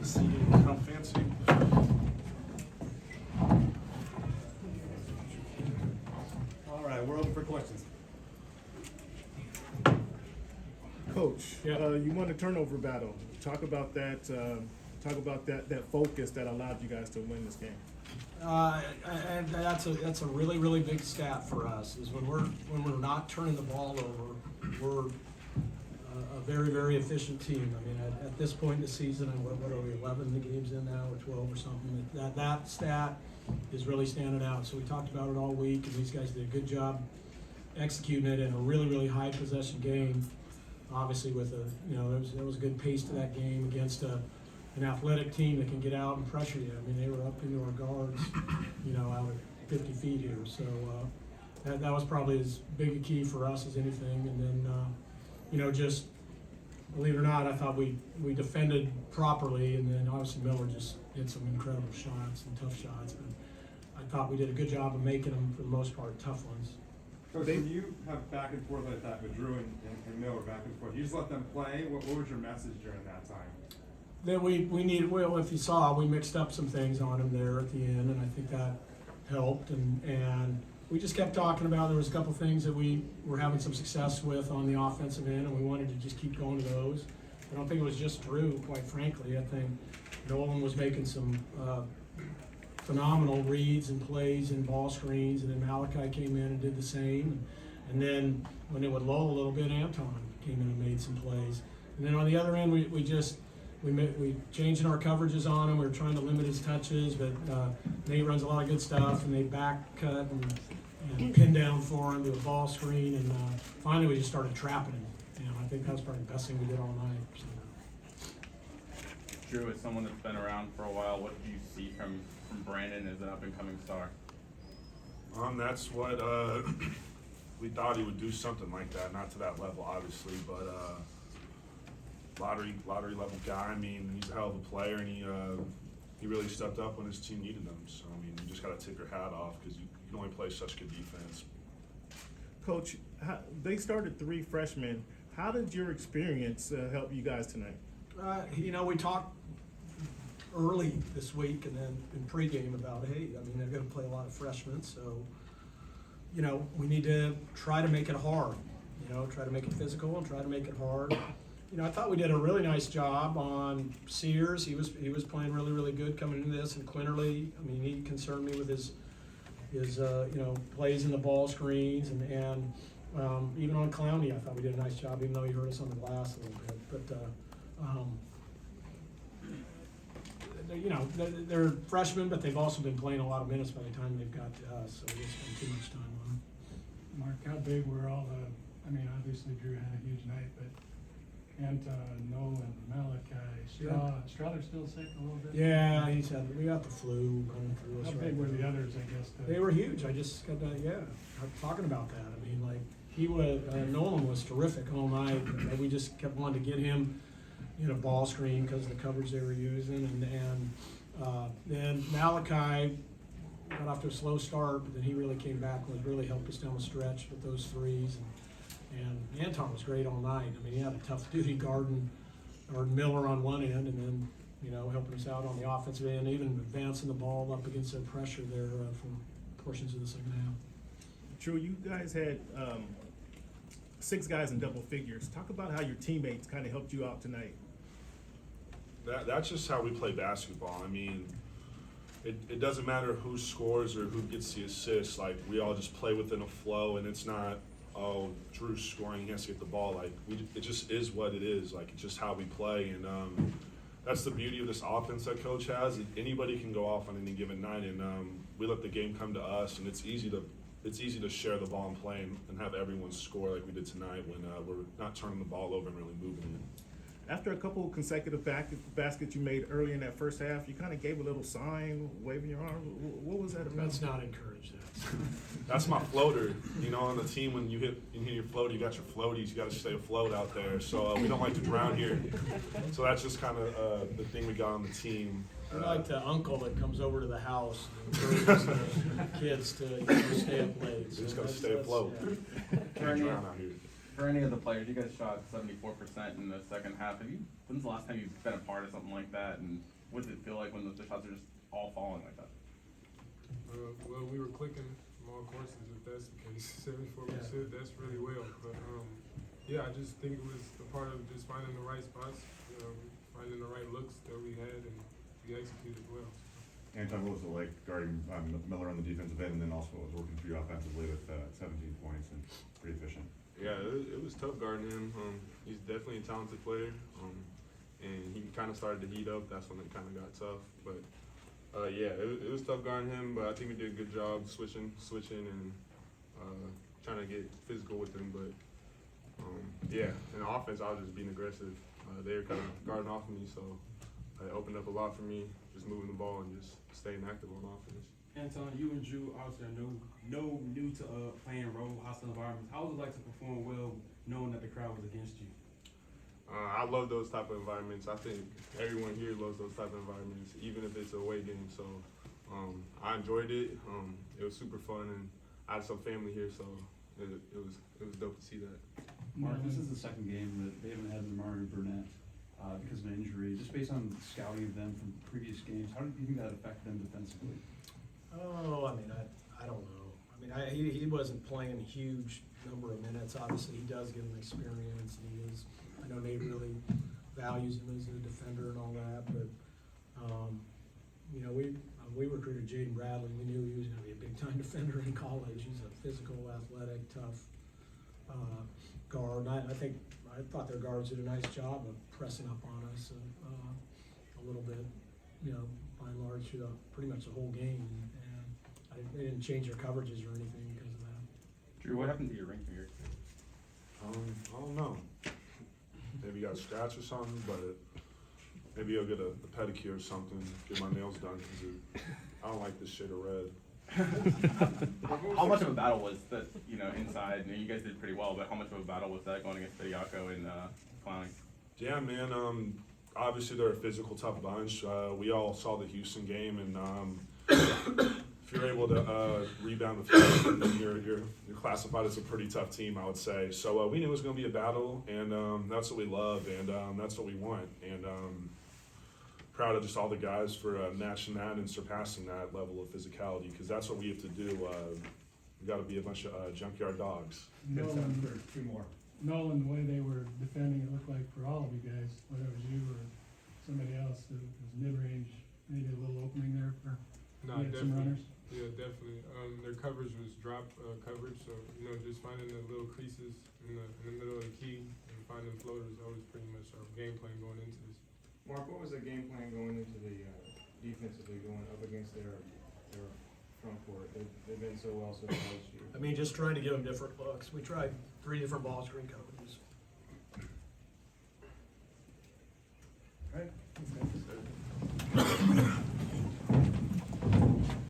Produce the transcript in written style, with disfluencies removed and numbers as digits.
See how fancy. All right, we're open for questions. Coach, Yeah. You won the turnover battle. Talk about that. That focus that allowed you guys to win this game. And that's a really big stat for us. Is when we're not turning the ball over, we're a very efficient team. I mean, at this point in the season, and what are we, 11 games in now, or 12 or something? That stat is really standing out. So we talked about it all week, and these guys did a good job executing it in a really high possession game. Obviously, with there was a good pace to that game against an athletic team that can get out and pressure you. I mean, they were up into our guards, out at 50 feet here. So that was probably as big a key for us as anything. And then, just believe it or not, I thought we defended properly, and then obviously Miller just hit some incredible shots and tough shots. But I thought we did a good job of making them, for the most part, tough ones. Coach, when you have back and forth like that with Drew and Miller back and forth, you just let them play. What was your message during that time? Then we needed, well, if you saw, we mixed up some things on him there at the end, and I think that helped. And we just kept talking about, there was a couple things that we were having some success with on the offensive end, and we wanted to just keep going to those. I don't think it was just Drew, quite frankly. I think Nolan was making some phenomenal reads and plays and ball screens, and then Malachi came in and did the same. And then when it would lull a little bit, Anton came in and made some plays. And then on the other end, we changing our coverages on him. We were trying to limit his touches, but Nate runs a lot of good stuff, and they back cut and pin down for him, do a ball screen, and finally we just started trapping him. I think that was probably the best thing we did all night. So. Drew, as someone that's been around for a while, what do you see from Brandon as an up-and-coming star? That's what we thought he would do, something like that. Not to that level, obviously, but lottery level guy. I mean, he's a hell of a player, and he really stepped up when his team needed him. So I mean, you just got to tip your hat off, because you can only play such good defense. Coach, they started 3 freshmen. How did your experience help you guys tonight? We talked early this week and then in pregame about, hey, I mean, they're going to play a lot of freshmen, so, we need to try to make it hard, try to make it physical and try to make it hard. I thought we did a really nice job on Sears. He was playing really good coming into this, and Quinterly, I mean, he concerned me with his plays in the ball screens, and even on Clowney, I thought we did a nice job, even though he hurt us on the glass a little bit. But they're freshmen, but they've also been playing a lot of minutes by the time they've got to us, so we spend too much time on them. Mark, how big were all obviously Drew had a huge night, but Anton, Nolan, Malachi, Strother's still sick a little bit? Yeah, we got the flu running through us. How big were the others, I guess? They were huge. I just got talking about that. I mean, he was, Nolan was terrific all night. We just kept wanting to get him in a ball screen because of the coverage they were using, and then Malachi got off to a slow start, but then he really came back and really helped us down the stretch with those threes. And Anton was great all night. I mean, he had a tough duty guarding Miller on one end, and then helping us out on the offensive end, even advancing the ball up against their pressure there for portions of the second half. Drew, you guys had 6 guys in double figures. Talk about how your teammates kind of helped you out tonight. That's just how we play basketball. I mean, it doesn't matter who scores or who gets the assist. Like, we all just play within a flow, and it's not, oh, Drew's scoring, he has to get the ball. Like, it just is what it is. Like, it's just how we play, and that's the beauty of this offense that Coach has. Anybody can go off on any given night, and we let the game come to us, and it's easy to share the ball and play and have everyone score like we did tonight when we're not turning the ball over and really moving it. After a couple consecutive baskets you made early in that first half, you kind of gave a little sign, waving your arm. What was that about? Let's not encourage that. That's my floater. On the team, when you hit your floater, you got your floaties. You got to stay afloat out there. So we don't like to drown here. So that's just kind of the thing we got on the team. We're like the uncle that comes over to the house and encourages the kids to stay up late. You just got to stay afloat. Yeah. Can't drown out here. For any of the players, you guys shot 74% in the second half. When's the last time you've been a part of something like that? And what does it feel like when the shots are just all falling like that? Well, we were clicking from all courses, if that's the case. 74%, that's really well. But yeah, I just think it was a part of just finding the right spots, finding the right looks that we had, and we executed well. Anton, what was it like guarding Miller on the defensive end, and then also was working for you offensively with 17 points and pretty efficient? Yeah, it was tough guarding him. He's definitely a talented player, and he kind of started to heat up. That's when it kind of got tough. But yeah, it was tough guarding him. But I think we did a good job switching, and trying to get physical with him. But yeah, in the offense, I was just being aggressive. They were kind of guarding off of me, so it opened up a lot for me. Just moving the ball and just staying active on offense. Anton, you and Drew obviously are new to playing role, hostile environments. How was it like to perform well knowing that the crowd was against you? I love those type of environments. I think everyone here loves those type of environments, even if it's a away game. So I enjoyed it. It was super fun, and I had some family here, so it was dope to see that. Mark, this is the second game that they haven't had Murray Burnett because of an injury. Just based on scouting of them from previous games, how do you think that affected them defensively? Oh, I mean, I don't know. I mean, he wasn't playing a huge number of minutes. Obviously, he does get an experience, and he is. I know Nate really values him as a defender and all that, but we recruited Jaden Bradley. We knew he was going to be a big time defender in college. He's a physical, athletic, tough guard. I thought their guards did a nice job of pressing up on us a little bit. By and large, through pretty much the whole game, and they didn't change their coverages or anything because of that. Drew, what happened to your ring finger? I don't know. Maybe got a scratch or something, but maybe I'll get a pedicure or something, get my nails done, because I don't like this shade of red. How much of a battle was that, inside? You guys did pretty well, but how much of a battle was that going against Bediako and Clowning? Yeah, man. Obviously, they're a physical, tough bunch. We all saw the Houston game, and if you're able to rebound the field, then you're classified as a pretty tough team, I would say. So we knew it was going to be a battle, and that's what we love, and that's what we want. And proud of just all the guys for matching that and surpassing that level of physicality, because that's what we have to do. We got to be a bunch of junkyard dogs. Nolan, for two more. Nolan, the way they were defending, it looked like for all of you guys, whether it was you or somebody else, it was mid-range, maybe a little opening there for No, some definitely. runners. Yeah, definitely. Their coverage was drop coverage, so just finding the little creases in the middle of the key and finding floaters. That was pretty much our game plan going into this. Mark, what was the game plan going into the defensively going up against their front court? They've been so well so far this year. I mean, just trying to give them different looks. We tried 3 different ball screen coverages. All right.